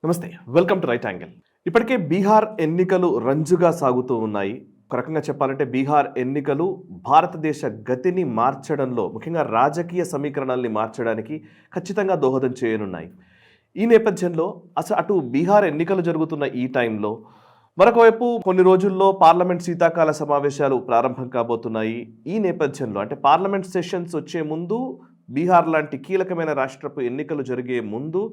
నమస్తే. Welcome to right angle. ఇప్పటికే బీహార్ ఎన్నికలు రంజుగా సాగుతూ ఉన్నాయి. ఒక రకంగా చెప్పాలంటే బీహార్ ఎన్నికలు భారతదేశ గతిని మార్చడంలో, ముఖ్యంగా రాజకీయ సమీకరణాల్ని మార్చడానికి ఖచ్చితంగా దోహదం చేయనున్నాయి. ఈ నేపథ్యంలో అటు బీహార్ ఎన్నికలు జరుగుతున్న ఈ టైంలో మరొక వైపు కొన్ని రోజుల్లో పార్లమెంట్ శీతాకాల సమావేశాలు ప్రారంభం కాబోతున్నాయి. ఈ నేపథ్యంలో అంటే పార్లమెంట్ సెషన్స్ వచ్చే ముందు, బీహార్ లాంటి కీలకమైన రాష్ట్రపు ఎన్నికలు జరిగే ముందు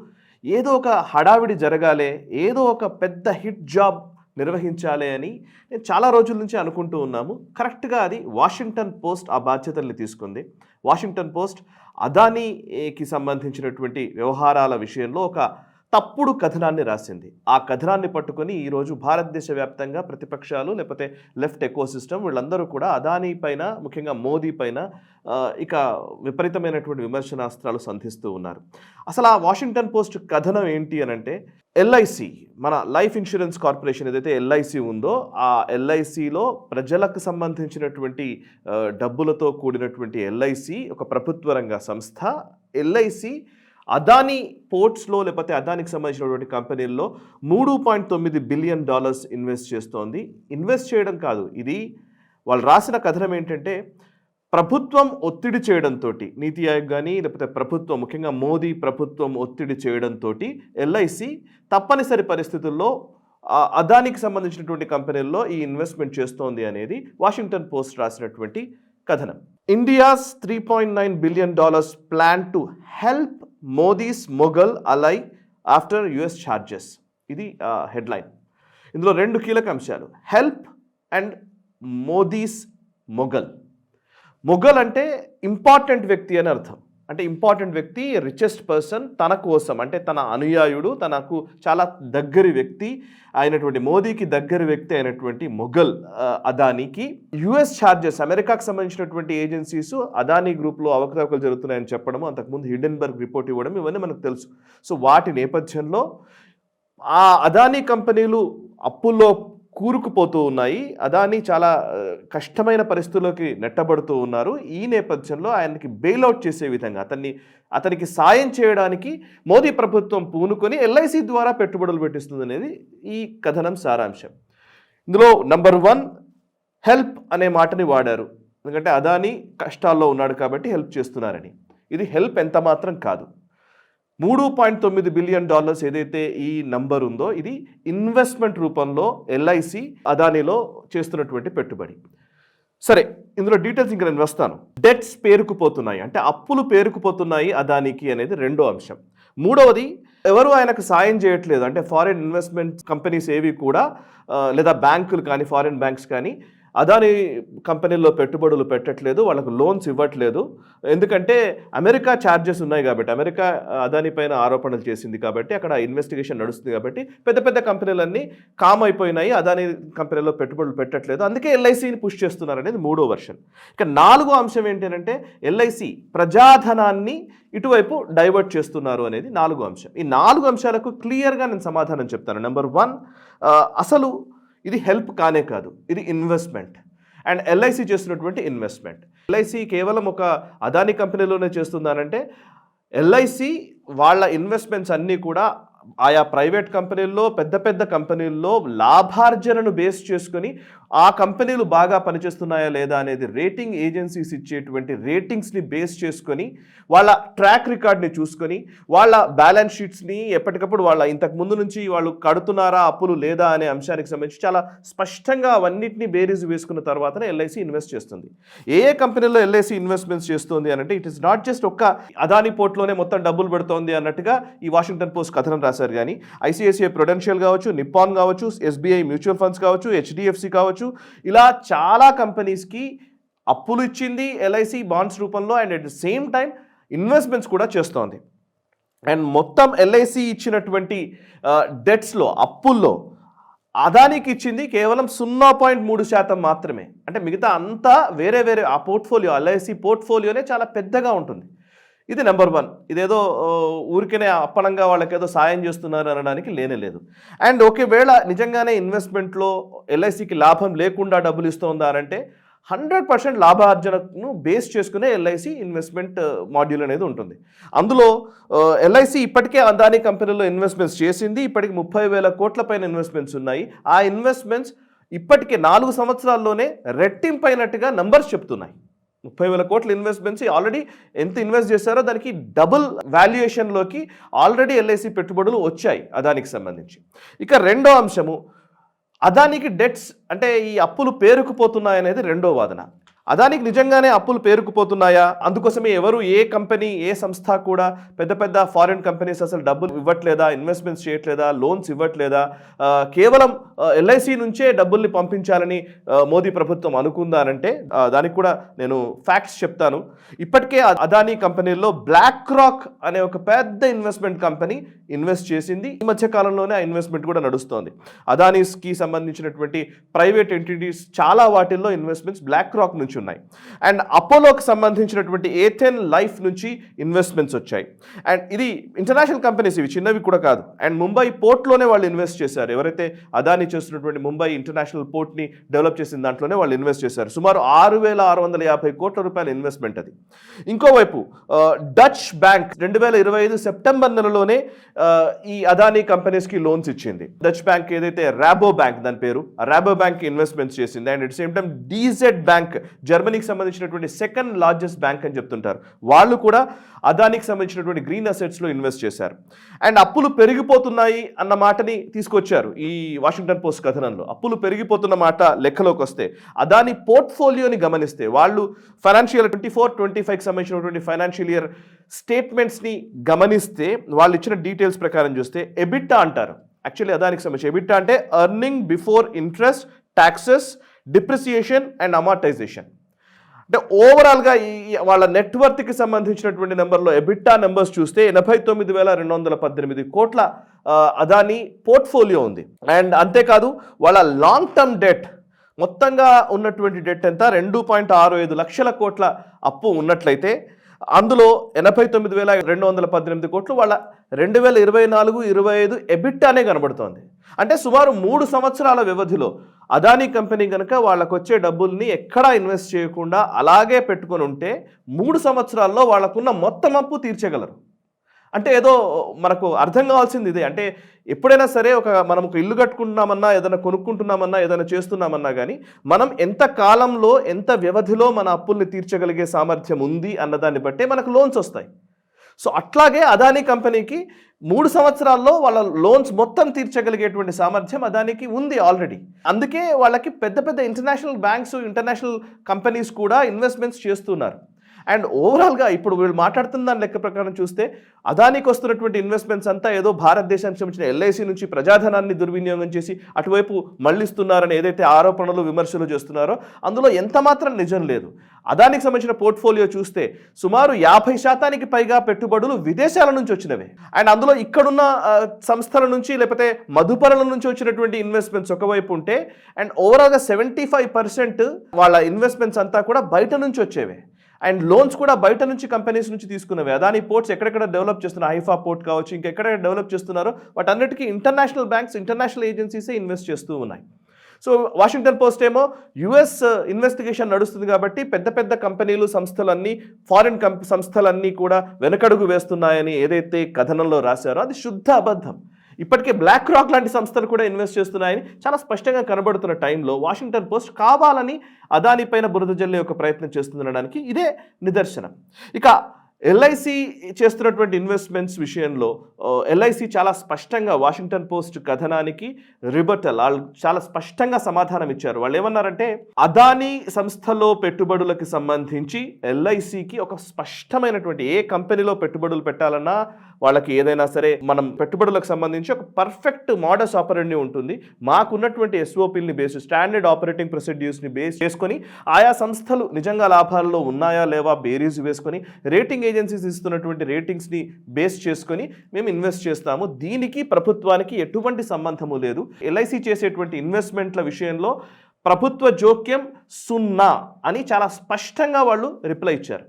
ఏదో ఒక హడావిడి జరగాలి, ఏదో ఒక పెద్ద హిట్ జాబ్ నిర్వహించాలి అని నేను చాలా రోజుల నుంచి అనుకుంటూ ఉన్నాము. కరెక్ట్గా అది వాషింగ్టన్ పోస్ట్ ఆ బాధ్యతల్ని తీసుకుంది. వాషింగ్టన్ పోస్ట్ అదానీకి సంబంధించినటువంటి వ్యవహారాల విషయంలో ఒక తప్పుడు కథనాన్ని రాసింది. ఆ కథనాన్ని పట్టుకొని ఈరోజు భారతదేశ వ్యాప్తంగా ప్రతిపక్షాలు, లేకపోతే లెఫ్ట్ ఎకోసిస్టమ్, వీళ్ళందరూ కూడా అదానీ పైన, ముఖ్యంగా మోదీ పైన ఇక విపరీతమైనటువంటి విమర్శనాస్త్రాలు సంధిస్తూ ఉన్నారు. అసలు ఆ వాషింగ్టన్ పోస్ట్ కథనం ఏంటి అని అంటే, ఎల్ఐసి, మన లైఫ్ ఇన్సూరెన్స్ కార్పొరేషన్ ఏదైతే ఎల్ఐసి ఉందో, ఆ ఎల్ఐసిలో ప్రజలకు సంబంధించినటువంటి డబ్బులతో కూడినటువంటి ఎల్ఐసి ఒక ప్రభుత్వ రంగ సంస్థ. ఎల్ఐసి అదానీ పోర్ట్స్లో, లేకపోతే అదానికి సంబంధించినటువంటి కంపెనీల్లో $3.9 బిలియన్ ఇన్వెస్ట్ చేస్తోంది. ఇన్వెస్ట్ చేయడం కాదు, ఇది వాళ్ళు రాసిన కథనం ఏంటంటే, ప్రభుత్వం ఒత్తిడి చేయడంతో, నీతి ఆయోగ్ కానీ లేకపోతే ప్రభుత్వం, ముఖ్యంగా మోదీ ప్రభుత్వం ఒత్తిడి చేయడంతో ఎల్ఐసి తప్పనిసరి పరిస్థితుల్లో అదానికి సంబంధించినటువంటి కంపెనీల్లో ఈ ఇన్వెస్ట్మెంట్ చేస్తోంది అనేది వాషింగ్టన్ పోస్ట్ రాసినటువంటి కథనం. India's $3.9 billion plan to help Modi's mogul ally after US charges. ఇది హెడ్లైన్. ఇందులో రెండు కీలక అంశాలు, help and Modi's mogul. Mogul అంటే ఇంపార్టెంట్ వ్యక్తి అని అర్థం. అంటే ఇంపార్టెంట్ వ్యక్తి, రిచెస్ట్ పర్సన్, తన కోసం అంటే తన అనుయాయుడు, తనకు చాలా దగ్గరి వ్యక్తి అయినటువంటి, మోదీకి దగ్గరి వ్యక్తి అయినటువంటి మొఘల్ అదానీకి యుఎస్ ఛార్జెస్, అమెరికాకు సంబంధించినటువంటి ఏజెన్సీస్ అదానీ గ్రూప్లో అవకతవకలు జరుగుతున్నాయని చెప్పడము, అంతకుముందు హిడెన్బర్గ్ రిపోర్ట్ ఇవ్వడం, ఇవన్నీ మనకు తెలుసు. సో వాటి నేపథ్యంలో ఆ అదానీ కంపెనీలు అప్పుల్లో కూరుకుపోతూ ఉన్నాయి. అదానీ చాలా కష్టమైన పరిస్థితుల్లోకి నెట్టబడుతూ ఉన్నారు. ఈ నేపథ్యంలో ఆయనకి బెయిల్అవుట్ చేసే విధంగా, అతనికి సాయం చేయడానికి మోదీ ప్రభుత్వం పూనుకొని ఎల్ఐసి ద్వారా పెట్టుబడులు పెట్టిస్తుంది అనేది ఈ కథనం సారాంశం. ఇందులో నంబర్ 1 హెల్ప్ అనే మాటని వాడారు. ఎందుకంటే అదానీ కష్టాల్లో ఉన్నాడు కాబట్టి హెల్ప్ చేస్తున్నారని. ఇది హెల్ప్ ఎంత మాత్రం కాదు. $3.9 బిలియన్ ఏదైతే ఈ నంబర్ ఉందో, ఇది ఇన్వెస్ట్మెంట్ రూపంలో ఎల్ఐసి అదానీలో చేస్తున్నటువంటి పెట్టుబడి. సరే, ఇందులో డీటెయిల్స్ ఇంకా నేను వస్తాను. డెట్స్ పేరుకుపోతున్నాయి, అంటే అప్పులు పేరుకుపోతున్నాయి అదానీకి అనేది రెండో అంశం. మూడవది, ఎవరు ఆయనకు సాయం చేయట్లేదు, అంటే ఫారిన్ ఇన్వెస్ట్మెంట్ కంపెనీస్ ఏవి కూడా, లేదా బ్యాంకులు కానీ, ఫారిన్ బ్యాంక్స్ కానీ అదానీ కంపెనీల్లో పెట్టుబడులు పెట్టట్లేదు, వాళ్ళకు లోన్స్ ఇవ్వట్లేదు. ఎందుకంటే అమెరికా ఛార్జెస్ ఉన్నాయి కాబట్టి, అమెరికా అదానీ పైన ఆరోపణలు చేసింది కాబట్టి, అక్కడ ఇన్వెస్టిగేషన్ నడుస్తుంది కాబట్టి పెద్ద పెద్ద కంపెనీలన్నీ కామ్ అయిపోయినాయి, అదానీ కంపెనీలో పెట్టుబడులు పెట్టట్లేదు, అందుకే ఎల్ఐసిని పుష్ చేస్తున్నారు అనేది మూడో వర్షన్. ఇక నాలుగో అంశం ఏంటంటే, ఎల్ఐసి ప్రజాధనాన్ని ఇటువైపు డైవర్ట్ చేస్తున్నారు అనేది నాలుగో అంశం. ఈ నాలుగు అంశాలకు క్లియర్గా నేను సమాధానం చెప్తాను. నెంబర్ 1, అసలు ఇది హెల్ప్ కానే కాదు, ఇది ఇన్వెస్ట్మెంట్. అండ్ ఎల్ఐసి చేస్తున్నటువంటి ఇన్వెస్ట్మెంట్, ఎల్ఐసి కేవలం ఒక అదానీ కంపెనీలోనే చేస్తుందానంటే, ఎల్ఐసి వాళ్ళ ఇన్వెస్ట్మెంట్స్ అన్నీ కూడా ఆయా ప్రైవేట్ కంపెనీల్లో, పెద్ద పెద్ద కంపెనీల్లో లాభార్జనను బేస్ చేసుకొని ఆ కంపెనీలు బాగా పనిచేస్తున్నాయా లేదా అనేది రేటింగ్ ఏజెన్సీస్ ఇచ్చేటువంటి రేటింగ్స్ని బేస్ చేసుకొని, వాళ్ళ ట్రాక్ రికార్డ్ని చూసుకొని, వాళ్ళ బ్యాలెన్స్ షీట్స్ని ఎప్పటికప్పుడు వాళ్ళ ఇంతకు ముందు నుంచి వాళ్ళు కడుతున్నారా అప్పులు లేదా అనే అంశానికి సంబంధించి చాలా స్పష్టంగా అవన్నింటినీ బేరీజు వేసుకున్న తర్వాతనే ఎల్ఐసి ఇన్వెస్ట్ చేస్తుంది. ఏ కంపెనీలో ఎల్ఐసి ఇన్వెస్ట్మెంట్స్ చేస్తుంది అని అంటే, ఇట్ ఇస్ నాట్ జస్ట్ ఒక్క అదానీ పోర్ట్లోనే మొత్తం డబ్బులు పెడుతోంది అన్నట్టుగా ఈ వాషింగ్టన్ పోస్ట్ కథనం రాశారు. కానీ ఐసిఐసిఐ ప్రుడెన్షియల్ కావచ్చు, నిప్పాన్ కావచ్చు, ఎస్బీఐ మ్యూచువల్ ఫండ్స్ కావచ్చు, హెచ్డిఎఫ్సి కావచ్చు, ఇలా చాలా కంపెనీస్కి అప్పులు ఇచ్చింది ఎల్ఐసి బాండ్స్ రూపంలో. And at the same time investments కూడా చేస్తోంది. అండ్ మొత్తం ఎల్ఐసి ఇచ్చినటువంటి డెట్స్లో, అప్పుల్లో అదానికి ఇచ్చింది కేవలం 0.3% మాత్రమే. అంటే మిగతా అంతా వేరే ఆ పోర్ట్ఫోలియో, ఎల్ఐసి పోర్ట్ఫోలియోనే చాలా పెద్దగా ఉంటుంది. ఇది నెంబర్ 1. ఇదేదో ఊరికనే అప్పనంగా వాళ్ళకేదో సాయం చేస్తున్నారు అనడానికి లేనే లేదు. అండ్ ఒకవేళ నిజంగానే ఇన్వెస్ట్మెంట్లో ఎల్ఐసికి లాభం లేకుండా డబ్బులు ఇస్తుందా అంటే, 100% లాభార్జనను బేస్ చేసుకునే ఎల్ఐసి ఇన్వెస్ట్మెంట్ మాడ్యూల్ అనేది ఉంటుంది. అందులో ఎల్ఐసి ఇప్పటికే అదానీ కంపెనీలో ఇన్వెస్ట్మెంట్స్ చేసింది. ఇప్పటికి 30,000 కోట్ల పైన ఇన్వెస్ట్మెంట్స్ ఉన్నాయి. ఆ ఇన్వెస్ట్మెంట్స్ ఇప్పటికే 4 సంవత్సరాల్లోనే రెట్టింపైనట్టుగా నంబర్స్ చెప్తున్నాయి. 30,000 కోట్ల ఇన్వెస్ట్మెంట్స్ ఆల్రెడీ ఎంత ఇన్వెస్ట్ చేశారో దానికి డబుల్ వాల్యుయేషన్లోకి ఆల్రెడీ ఎల్ఐసి పెట్టుబడులు వచ్చాయి అదానికి సంబంధించి. ఇక రెండో అంశము, అదానికి డెట్స్ అంటే ఈ అప్పులు పేరుకుపోతున్నాయనేది రెండో వాదన. అదానికి నిజంగానే అప్పులు పేరుకుపోతున్నాయా? అందుకోసమే ఎవరు ఏ కంపెనీ ఏ సంస్థ కూడా పెద్ద పెద్ద ఫారిన్ కంపెనీస్ అసలు డబ్బులు ఇవ్వట్లేదా, ఇన్వెస్ట్మెంట్స్ చేయట్లేదా, లోన్స్ ఇవ్వట్లేదా, కేవలం ఎల్ఐసి నుంచే డబ్బుల్ని పంపించాలని మోదీ ప్రభుత్వం అనుకుందానంటే దానికి కూడా నేను ఫ్యాక్ట్స్ చెప్తాను. ఇప్పటికే అదానీ కంపెనీల్లో బ్లాక్ రాక్ అనే ఒక పెద్ద ఇన్వెస్ట్మెంట్ కంపెనీ ఇన్వెస్ట్ చేసింది. ఈ మధ్య కాలంలోనే ఆ ఇన్వెస్ట్మెంట్ కూడా నడుస్తోంది. అదానీస్కి సంబంధించినటువంటి ప్రైవేట్ ఎంటిటీస్ చాలా వాటిల్లో ఇన్వెస్ట్మెంట్స్ బ్లాక్ రాక్ నుంచి ఉన్నాయి. అండ్ అపోలోకి సంబంధించినటువంటి ఏథెన్ లైఫ్ నుంచి ఇన్వెస్ట్మెంట్స్ వచ్చాయి. అండ్ ఇది ఇంటర్నేషనల్ కంపెనీస్, ఇవి చిన్నవి కూడా కాదు. అండ్ ముంబై పోర్ట్లోనే వాళ్ళు ఇన్వెస్ట్ చేశారు. ఎవరైతే అదానీ చేస్తున్నటువంటి ముంబై ఇంటర్నేషనల్ పోర్ట్ని డెవలప్ చేసిన దాంట్లోనే వాళ్ళు ఇన్వెస్ట్ చేశారు. సుమారు 6,650 కోట్ల రూపాయల ఇన్వెస్ట్మెంట్ అది. ఇంకోవైపు డచ్ బ్యాంక్ 2025 సెప్టెంబర్ నెలలోనే ఈ అదానీ కంపెనీస్కి లోన్స్ ఇచ్చింది. డచ్ బ్యాంక్ ఏదైతే రాబో బ్యాంక్ దాని పేరు, ఆ రాబో బ్యాంక్ ఇన్వెస్ట్మెంట్స్ చేసింది. And at same time DZ bank జర్మనీకి సంబంధించినటువంటి సెకండ్ లార్జెస్ట్ బ్యాంక్ అని చెప్తుంటారు, వాళ్ళు కూడా అదానికి సంబంధించినటువంటి గ్రీన్ అసెట్స్లో ఇన్వెస్ట్ చేశారు. అండ్ అప్పులు పెరిగిపోతున్నాయి అన్న మాటని తీసుకొచ్చారు ఈ వాషింగ్టన్ పోస్ట్ కథనంలో. అప్పులు పెరిగిపోతున్న మాట లెక్కలోకి వస్తే అదాని పోర్ట్ఫోలియోని గమనిస్తే, వాళ్ళు ఫైనాన్షియల్ 24-25కి సంబంధించినటువంటి ఫైనాన్షియల్ ఇయర్ స్టేట్మెంట్స్ని గమనిస్తే, వాళ్ళు ఇచ్చిన డీటెయిల్స్ ప్రకారం చూస్తే ఎబిట్టా అంటారు. యాక్చువల్లీ అదానికి సంబంధించి ఎబిట్టా అంటే earning before interest, taxes, depreciation and amortisation. అంటే ఓవరాల్గా ఈ వాళ్ళ నెట్వర్త్కి సంబంధించినటువంటి నెంబర్లో ఎబిట్టా నెంబర్స్ చూస్తే 89,218 కోట్ల అదానీ పోర్ట్ఫోలియో ఉంది. అండ్ అంతేకాదు వాళ్ళ లాంగ్ టర్మ్ డెట్, మొత్తంగా ఉన్నటువంటి డెట్ ఎంత, 2.65 లక్షల కోట్ల అప్పు ఉన్నట్లయితే అందులో 89,218 కోట్లు వాళ్ళ 2024-25 ఎబిట్టానే కనబడుతోంది. అంటే సుమారు 3 సంవత్సరాల వ్యవధిలో అదానీ కంపెనీ కనుక వాళ్ళకు వచ్చే డబ్బుల్ని ఎక్కడా ఇన్వెస్ట్ చేయకుండా అలాగే పెట్టుకొని ఉంటే 3 సంవత్సరాల్లో వాళ్ళకున్న మొత్తం అప్పు తీర్చగలరు. అంటే ఏదో మనకు అర్థం కావాల్సింది ఇదే. అంటే ఎప్పుడైనా సరే మనం ఒక ఇల్లు కట్టుకుంటున్నామన్నా, ఏదైనా కొనుక్కుంటున్నామన్నా, ఏదైనా చేస్తున్నామన్నా కానీ మనం ఎంత కాలంలో ఎంత వ్యవధిలో మన అప్పుల్ని తీర్చగలిగే సామర్థ్యం ఉంది అన్నదాన్ని బట్టే మనకు లోన్స్ వస్తాయి. సో అట్లాగే అదానీ కంపెనీకి 3 సంవత్సరాల్లో వాళ్ళ లోన్స్ మొత్తం తీర్చగలిగేటువంటి సామర్థ్యం అదానికి ఉంది ఆల్రెడీ. అందుకే వాళ్ళకి పెద్ద పెద్ద ఇంటర్నేషనల్ బ్యాంక్స్, ఇంటర్నేషనల్ కంపెనీస్ కూడా ఇన్వెస్ట్మెంట్స్ చేస్తున్నారు. అండ్ ఓవరాల్గా ఇప్పుడు వీళ్ళు మాట్లాడుతున్న దాని లెక్క ప్రకారం చూస్తే అదానికి వస్తున్నటువంటి ఇన్వెస్ట్మెంట్స్ అంతా ఏదో భారతదేశానికి సంబంధించిన ఎల్ఐసి నుంచి ప్రజాధనాన్ని దుర్వినియోగం చేసి అటువైపు మళ్లిస్తున్నారని ఏదైతే ఆరోపణలు విమర్శలు చేస్తున్నారో అందులో ఎంత మాత్రం నిజం లేదు. అదానికి సంబంధించిన పోర్ట్ఫోలియో చూస్తే సుమారు 50% పైగా పెట్టుబడులు విదేశాల నుంచి వచ్చినవే. అండ్ అందులో ఇక్కడున్న సంస్థల నుంచి లేకపోతే మదుపరుల నుంచి వచ్చినటువంటి ఇన్వెస్ట్మెంట్స్ ఒకవైపు ఉంటే, అండ్ ఓవరాల్గా 75% వాళ్ళ ఇన్వెస్ట్మెంట్స్ అంతా కూడా బయట నుంచి వచ్చేవే. అండ్ లోన్స్ కూడా బయట నుంచి కంపెనీస్ నుంచి తీసుకున్నవి. అదానీ పోర్ట్స్ ఎక్కడెక్కడ డెవలప్ చేస్తున్నారు, హైఫా పోర్ట్ కావచ్చు, ఇంకెక్కడ డెవలప్ చేస్తున్నారో వాటన్నిటికీ ఇంటర్నేషనల్ బ్యాంక్స్, ఇంటర్నేషనల్ ఏజెన్సీసే ఇన్వెస్ట్ చేస్తూ ఉన్నాయి. సో వాషింగ్టన్ పోస్ట్ ఏమో యుఎస్ ఇన్వెస్టిగేషన్ నడుస్తుంది కాబట్టి పెద్ద పెద్ద కంపెనీలు, సంస్థలన్నీ, ఫారిన్ సంస్థలన్నీ కూడా వెనకడుగు వేస్తున్నాయని ఏదైతే కథనంలో రాశారో అది శుద్ధ అబద్ధం. ఇప్పటికే బ్లాక్ రాక్ లాంటి సంస్థలు కూడా ఇన్వెస్ట్ చేస్తున్నాయని చాలా స్పష్టంగా కనబడుతున్న టైంలో వాషింగ్టన్ పోస్ట్ కావాలని అదానీ పైన బురద జల్లే ఒక ప్రయత్నం చేస్తుందనడానికి ఇదే నిదర్శనం. ఇక ఎల్ఐసి చేస్తున్నటువంటి ఇన్వెస్ట్మెంట్స్ విషయంలో ఎల్ఐసి చాలా స్పష్టంగా వాషింగ్టన్ పోస్ట్ కథనానికి రిబటల్ వాళ్ళు చాలా స్పష్టంగా సమాధానం ఇచ్చారు. వాళ్ళు ఏమన్నారంటే అదానీ సంస్థలో పెట్టుబడులకు సంబంధించి ఎల్ఐసికి ఒక స్పష్టమైనటువంటి, ఏ కంపెనీలో పెట్టుబడులు పెట్టాలన్నా వాళ్ళకి ఏదైనా సరే మనం పెట్టుబడులకు సంబంధించి ఒక పర్ఫెక్ట్ మోడస్ ఆపరెండి ఉంటుంది. మాకున్నటువంటి ఎస్ఓపిల్ని బేస్, స్టాండర్డ్ ఆపరేటింగ్ ప్రొసీడ్యూర్స్ని బేస్ చేసుకొని ఆయా సంస్థలు నిజంగా లాభాల్లో ఉన్నాయా లేవా బేరీజ్ వేసుకొని, రేటింగ్ ఏజెన్సీస్ ఇస్తున్నటువంటి రేటింగ్స్ని బేస్ చేసుకొని మేము ఇన్వెస్ట్ చేస్తాము. దీనికి ప్రభుత్వానికి ఎటువంటి సంబంధము లేదు. ఎల్ఐసి చేసేటువంటి ఇన్వెస్ట్మెంట్ల విషయంలో ప్రభుత్వ జోక్యం 0 అని చాలా స్పష్టంగా వాళ్ళు రిప్లై ఇచ్చారు.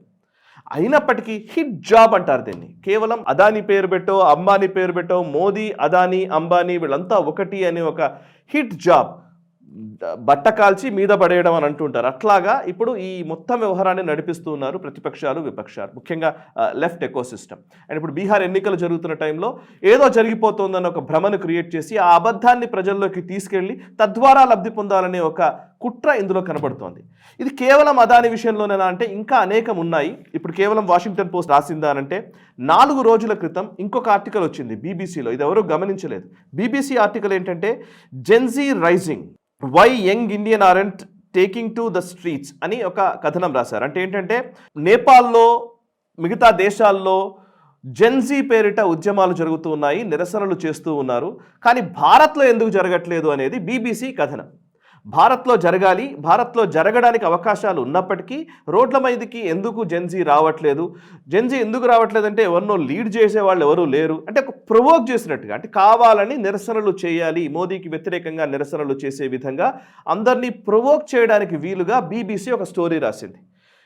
అయినప్పటికీ హిట్ జాబ్ అంటారు దీన్ని. కేవలం అదానీ పేరు పెట్టో, అంబానీ పేరు పెట్టో, మోదీ, అదానీ, అంబానీ వీళ్ళంతా ఒకటి అనే ఒక హిట్ జాబ్ బట్ట కాల్చి మీద పడేయడం అని అంటుంటారు. అట్లాగా ఇప్పుడు ఈ మొత్తం వ్యవహారాన్ని నడిపిస్తూ ఉన్నారు ప్రతిపక్షాలు, విపక్షాలు, ముఖ్యంగా లెఫ్ట్ ఎకోసిస్టమ్. అండ్ ఇప్పుడు బీహార్ ఎన్నికలు జరుగుతున్న టైంలో ఏదో జరిగిపోతుందన్న ఒక భ్రమను క్రియేట్ చేసి ఆ అబద్ధాన్ని ప్రజల్లోకి తీసుకెళ్లి తద్వారా లబ్ధి పొందాలనే ఒక కుట్ర ఇందులో కనబడుతోంది. ఇది కేవలం అదాని విషయంలోనేనా అంటే ఇంకా అనేకం ఉన్నాయి. ఇప్పుడు కేవలం వాషింగ్టన్ పోస్ట్ రాసిందా అంటే 4 రోజుల క్రితం ఇంకొక ఆర్టికల్ వచ్చింది బీబీసీలో. ఇది ఎవరూ గమనించలేదు. బీబీసీ ఆర్టికల్ ఏంటంటే gen Z rising, why young Indian aren't taking to the streets అని ఒక కథనం రాశారు. అంటే ఏంటంటే నేపాల్లో, మిగతా దేశాల్లో జెన్జీ పేరిట ఉద్యమాలు జరుగుతూ ఉన్నాయి, నిరసనలు చేస్తూ ఉన్నారు. కానీ భారత్లో ఎందుకు జరగట్లేదు అనేది బీబీసీ కథనం. భారత్లో జరగాలి, భారత్లో జరగడానికి అవకాశాలు ఉన్నప్పటికీ రోడ్ల మీదకి ఎందుకు జెన్జీ రావట్లేదు? జెన్జీ ఎందుకు రావట్లేదంటే ఎవరినో లీడ్ చేసే వాళ్ళు ఎవరూ లేరు. అంటే ఒక ప్రొవోక్ చేసినట్టుగా, అంటే కావాలని నిరసనలు చేయాలి, మోదీకి వ్యతిరేకంగా నిరసనలు చేసే విధంగా అందరినీ ప్రొవోక్ చేయడానికి వీలుగా బీబీసీ ఒక స్టోరీ రాసింది.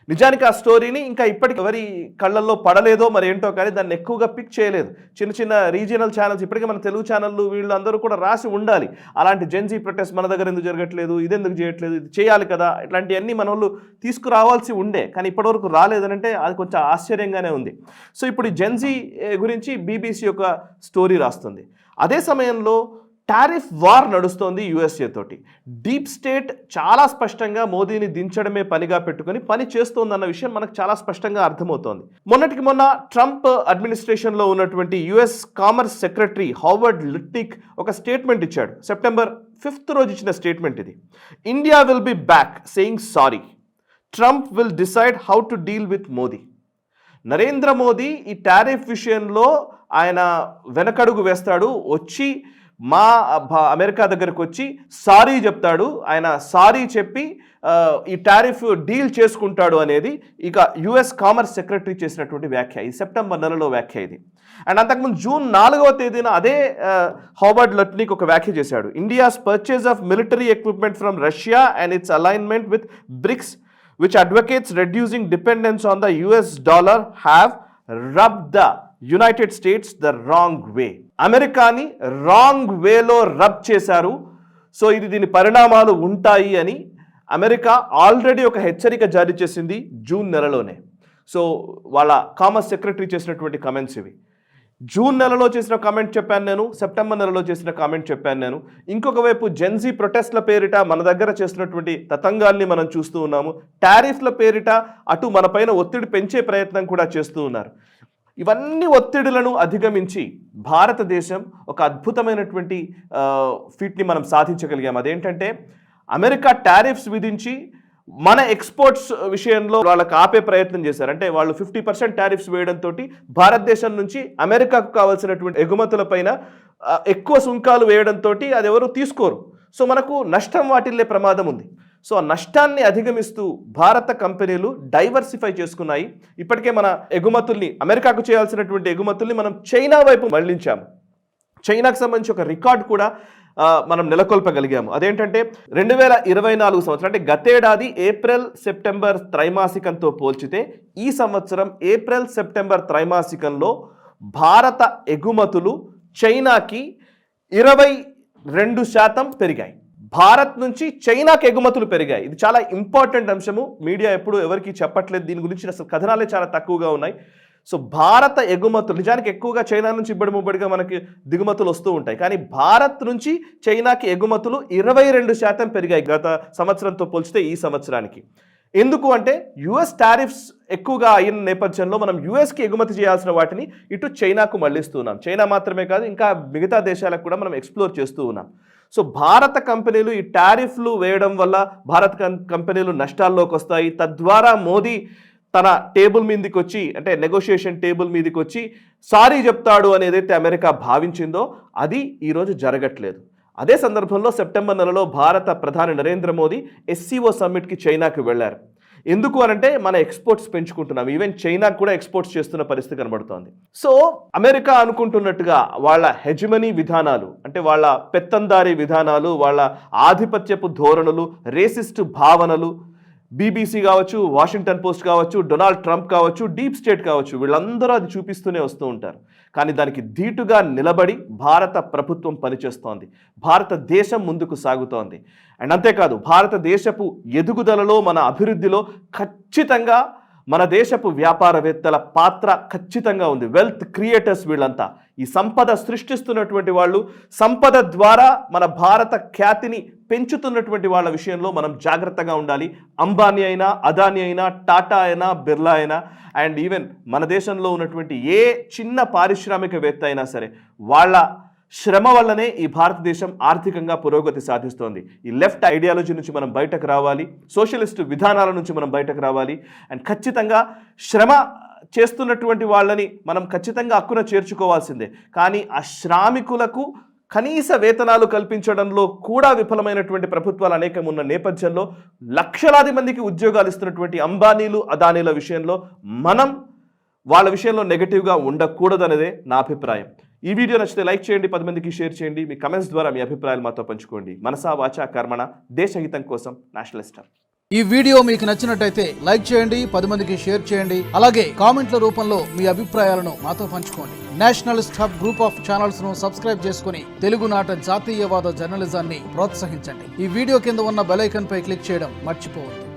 నిజానికి ఆ స్టోరీని ఇంకా ఇప్పటికి ఎవరి కళ్ళల్లో పడలేదో మరి ఏంటో, కానీ దాన్ని ఎక్కువగా పిక్ చేయలేదు. చిన్న చిన్న రీజియనల్ ఛానల్స్, ఇప్పటికే మన తెలుగు ఛానళ్ళు వీళ్ళందరూ కూడా రాసి ఉండాలి అలాంటి జెన్జీ ప్రొటెస్ట్ మన దగ్గర ఎందుకు జరగట్లేదు, ఇది ఎందుకు చేయట్లేదు, ఇది చేయాలి కదా, ఇట్లాంటివన్నీ మన వాళ్ళు తీసుకురావాల్సి ఉండే, కానీ ఇప్పటివరకు రాలేదనంటే అది కొంచెం ఆశ్చర్యంగానే ఉంది. సో ఇప్పుడు ఈ జెన్జీ గురించి బీబీసీ ఒక స్టోరీ రాస్తుంది. అదే సమయంలో టారిఫ్ వార్ నడుస్తోంది యుఎస్ఏ తోటి. డీప్ స్టేట్ చాలా స్పష్టంగా మోదీని దించడమే పనిగా పెట్టుకొని పని చేస్తోందన్న విషయం మనకు చాలా స్పష్టంగా అర్థమవుతోంది. మొన్నటికి మొన్న ట్రంప్ అడ్మినిస్ట్రేషన్లో ఉన్నటువంటి యుఎస్ కామర్స్ సెక్రటరీ హావర్డ్ లిట్నిక్ ఒక స్టేట్మెంట్ ఇచ్చాడు. సెప్టెంబర్ 5th రోజు ఇచ్చిన స్టేట్మెంట్ ఇది. India will be back saying sorry, Trump will decide how to deal with Modi. Narendra Modi ఈ టారిఫ్ విషయంలో ఆయన వెనకడుగు వేస్తాడు, వచ్చి మా అమెరికా దగ్గరకు వచ్చి సారీ చెప్తాడు, ఆయన సారీ చెప్పి ఈ టారిఫ్ డీల్ చేసుకుంటాడు అనేది ఇక యుఎస్ కామర్స్ సెక్రటరీ చేసినటువంటి వ్యాఖ్య. ఈ సెప్టెంబర్ నెలలో వ్యాఖ్య ఇది. అండ్ అంతకుముందు జూన్ 4వ తేదీన అదే హావర్డ్ లిట్నిక్ ఒక వ్యాఖ్య చేశాడు. India's purchase of military equipment from Russia and its alignment with BRICS which advocates reducing dependence on the US dollar have rubbed the United States the wrong way. అమెరికాని wrong వేలో rub చేశారు. So ఇది దీని పరిణామాలు ఉంటాయి అని America already ఒక హెచ్చరిక జారీ చేసింది జూన్ నెలలోనే. సో వాళ్ళ కామర్స్ సెక్రటరీ చేసినటువంటి కమెంట్స్ ఇవి. జూన్ నెలలో చేసిన కామెంట్ చెప్పాను నేను, సెప్టెంబర్ నెలలో చేసిన కామెంట్ చెప్పాను నేను. ఇంకొక వైపు జెన్జీ ప్రొటెస్ట్ల పేరిట మన దగ్గర చేసినటువంటి తతంగాల్ని మనం చూస్తూ ఉన్నాము. టారిఫ్ల పేరిట అటు మన పైన ఒత్తిడి పెంచే ప్రయత్నం కూడా చేస్తూ ఉన్నారు. ఇవన్నీ ఒత్తిడులను అధిగమించి భారతదేశం ఒక అద్భుతమైనటువంటి ఫీట్ని మనం సాధించగలిగాం. అదేంటంటే అమెరికా టారిఫ్స్ విధించి మన ఎక్స్పోర్ట్స్ విషయంలో వాళ్ళకి ఆపే ప్రయత్నం చేశారు. అంటే వాళ్ళు 50% టారిఫ్స్ వేయడంతో భారతదేశం నుంచి అమెరికాకు కావాల్సినటువంటి ఎగుమతుల పైన ఎక్కువ సుంకాలు వేయడంతో అది ఎవరు తీసుకోరు. సో మనకు నష్టం వాటిల్లే ప్రమాదం ఉంది. సో ఆ నష్టాన్ని అధిగమిస్తూ భారత కంపెనీలు డైవర్సిఫై చేసుకున్నాయి. ఇప్పటికే మన ఎగుమతుల్ని, అమెరికాకు చేయాల్సినటువంటి ఎగుమతుల్ని మనం చైనా వైపు మళ్లించాము. చైనాకు సంబంధించి ఒక రికార్డ్ కూడా మనం నెలకొల్పగలిగాము. అదేంటంటే 2024 సంవత్సరం, అంటే గతేడాది ఏప్రిల్ సెప్టెంబర్ త్రైమాసికంతో పోల్చితే ఈ సంవత్సరం ఏప్రిల్ సెప్టెంబర్ త్రైమాసికంలో భారత ఎగుమతులు చైనాకి 22% పెరిగాయి. భారత్ నుంచి చైనాకి ఎగుమతులు పెరిగాయి. ఇది చాలా ఇంపార్టెంట్ అంశము. మీడియా ఎప్పుడు ఎవరికి చెప్పట్లేదు దీని గురించి, అసలు కథనాలే చాలా తక్కువగా ఉన్నాయి. సో భారత ఎగుమతులు, నిజానికి ఎక్కువగా చైనా నుంచి ఇబ్బడి ముబ్బడిగా మనకి దిగుమతులు వస్తూ ఉంటాయి, కానీ భారత్ నుంచి చైనాకి ఎగుమతులు 22% పెరిగాయి గత సంవత్సరంతో పోల్చితే ఈ సంవత్సరానికి. ఎందుకు అంటే యుఎస్ టారిఫ్స్ ఎక్కువగా అయిన నేపథ్యంలో మనం యుఎస్కి ఎగుమతి చేయాల్సిన వాటిని ఇటు చైనాకు మళ్లిస్తున్నాం. చైనా మాత్రమే కాదు, ఇంకా మిగతా దేశాలకు కూడా మనం ఎక్స్ప్లోర్ చేస్తూ ఉన్నాం. సో భారత కంపెనీలు ఈ టారిఫ్లు వేయడం వల్ల భారత కంపెనీలు నష్టాల్లోకి వస్తాయి. తద్వారా మోదీ తన టేబుల్ మీదకి వచ్చి, అంటే నెగోషియేషన్ టేబుల్ మీదకి వచ్చి సారీ చెప్తాడు అని ఏదైతే అమెరికా భావించిందో అది ఈరోజు జరగట్లేదు. అదే సందర్భంలో సెప్టెంబర్ నెలలో భారత ప్రధాని నరేంద్ర మోదీ SCO సమ్మిట్కి చైనాకు వెళ్ళారు. ఎందుకు అనంటే మన ఎక్స్పోర్ట్స్ పెంచుకుంటున్నాం. ఈవెన్ చైనాకు కూడా ఎక్స్పోర్ట్స్ చేస్తున్న పరిస్థితి కనబడుతోంది. సో అమెరికా అనుకుంటున్నట్టుగా వాళ్ళ హెజిమనీ విధానాలు, అంటే వాళ్ళ పెత్తందారీ విధానాలు, వాళ్ళ ఆధిపత్యపు ధోరణులు, రేసిస్ట్ భావనలు, బీబీసీ కావచ్చు, వాషింగ్టన్ పోస్ట్ కావచ్చు, డొనాల్డ్ ట్రంప్ కావచ్చు, డీప్ స్టేట్ కావచ్చు, వీళ్ళందరూ అది చూపిస్తూనే వస్తూ ఉంటారు. కానీ దానికి ధీటుగా నిలబడి భారత ప్రభుత్వం పనిచేస్తోంది, భారతదేశం ముందుకు సాగుతోంది. అండ్ అంతేకాదు, భారతదేశపు ఎదుగుదలలో, మన అభివృద్ధిలో ఖచ్చితంగా మన దేశపు వ్యాపారవేత్తల పాత్ర ఖచ్చితంగా ఉంది. వెల్త్ క్రియేటర్స్ వీళ్ళంతా, ఈ సంపద సృష్టిస్తున్నటువంటి వాళ్ళు, సంపద ద్వారా మన భారత ఖ్యాతిని పెంచుతున్నటువంటి వాళ్ళ విషయంలో మనం జాగ్రత్తగా ఉండాలి. అంబానీ అయినా, అదానీ అయినా, టాటా అయినా, బిర్లా అయినా, అండ్ ఈవెన్ మన దేశంలో ఉన్నటువంటి ఏ చిన్న పారిశ్రామికవేత్త అయినా సరే, వాళ్ళ శ్రమ వల్లనే ఈ భారతదేశం ఆర్థికంగా పురోగతి సాధిస్తోంది. ఈ లెఫ్ట్ ఐడియాలజీ నుంచి మనం బయటకు రావాలి, సోషలిస్టు విధానాల నుంచి మనం బయటకు రావాలి. అండ్ ఖచ్చితంగా శ్రమ చేస్తున్నటువంటి వాళ్ళని మనం ఖచ్చితంగా హక్కున చేర్చుకోవాల్సిందే. కానీ ఆ శ్రామికులకు కనీస వేతనాలు కల్పించడంలో కూడా విఫలమైనటువంటి ప్రభుత్వాలు అనేకం ఉన్న నేపథ్యంలో లక్షలాది మందికి ఉద్యోగాలు ఇస్తున్నటువంటి అంబానీలు, అదానీల విషయంలో మనం వాళ్ళ విషయంలో నెగటివ్గా ఉండకూడదనేదే నా అభిప్రాయం. ఈ వీడియో నచ్చితే లైక్ చేయండి, 10 మందికి షేర్ చేయండి, మీ కమెంట్స్ ద్వారా మీ అభిప్రాయాలు మాతో పంచుకోండి. మనసా వాచా కర్మణ, దేశహితం కోసం నేషనలిస్ట్ హబ్. ఈ వీడియో మీకు నచ్చినట్టయితే లైక్ చేయండి, 10 మందికి షేర్ చేయండి. అలాగే కామెంట్ల రూపంలో మీ అభిప్రాయాలను మాతో పంచుకోండి. Nationalist hub group of channels ను సబ్స్క్రైబ్ చేసుకుని తెలుగునాట జాతీయవాద జర్నలిజాన్ని ప్రోత్సహించండి. ఈ వీడియో కింద ఉన్న బెల్ ఐకాన్ పై క్లిక్ చేయడం మర్చిపోవద్దు.